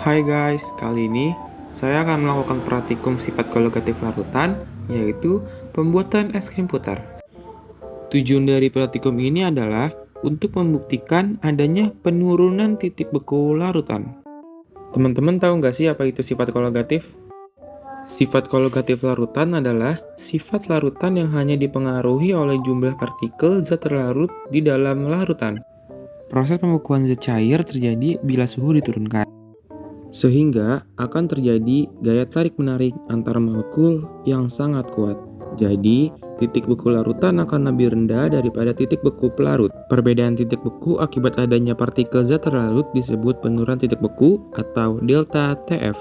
Hai guys, kali ini saya akan melakukan praktikum sifat kologatif larutan, yaitu pembuatan es krim putar. Tujuan dari praktikum ini adalah untuk membuktikan adanya penurunan titik beku larutan. Teman-teman tahu nggak sih apa itu sifat kologatif? Sifat kologatif larutan adalah sifat larutan yang hanya dipengaruhi oleh jumlah partikel zat terlarut di dalam larutan. Proses pembekuan zat cair terjadi bila suhu diturunkan, sehingga akan terjadi gaya tarik-menarik antar molekul yang sangat kuat. Jadi, titik beku larutan akan lebih rendah daripada titik beku pelarut. Perbedaan titik beku akibat adanya partikel zat terlarut disebut penurunan titik beku atau delta TF.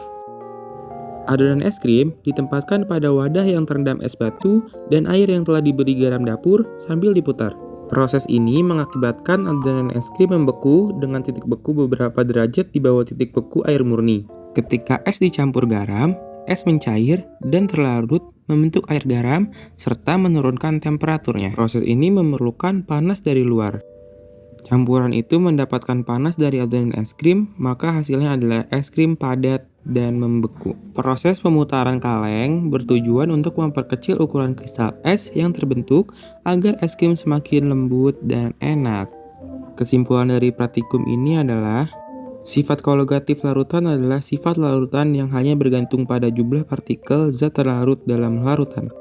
Adonan es krim ditempatkan pada wadah yang terendam es batu dan air yang telah diberi garam dapur sambil diputar. Proses ini mengakibatkan adonan es krim membeku dengan titik beku beberapa derajat di bawah titik beku air murni. Ketika es dicampur garam, es mencair dan terlarut membentuk air garam serta menurunkan temperaturnya. Proses ini memerlukan panas dari luar. Campuran itu mendapatkan panas dari adonan es krim, maka hasilnya adalah es krim padat dan membeku. Proses pemutaran kaleng bertujuan untuk memperkecil ukuran kristal es yang terbentuk agar es krim semakin lembut dan enak. Kesimpulan dari praktikum ini adalah sifat kologatif larutan adalah sifat larutan yang hanya bergantung pada jumlah partikel zat terlarut dalam larutan.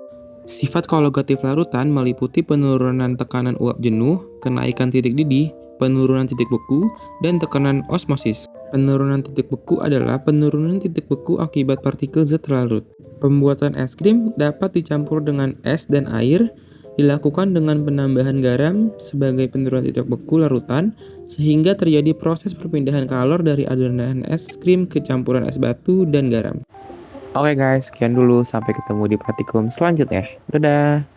Sifat kologatif larutan meliputi penurunan tekanan uap jenuh, kenaikan titik didih, penurunan titik beku, dan tekanan osmosis. Penurunan titik beku adalah penurunan titik beku akibat partikel zat terlarut. Pembuatan es krim dapat dicampur dengan es dan air, dilakukan dengan penambahan garam sebagai penurunan titik beku larutan, sehingga terjadi proses perpindahan kalor dari adonan es krim ke campuran es batu dan garam. Oke guys, sekian dulu. Sampai ketemu di praktikum selanjutnya. Dadah!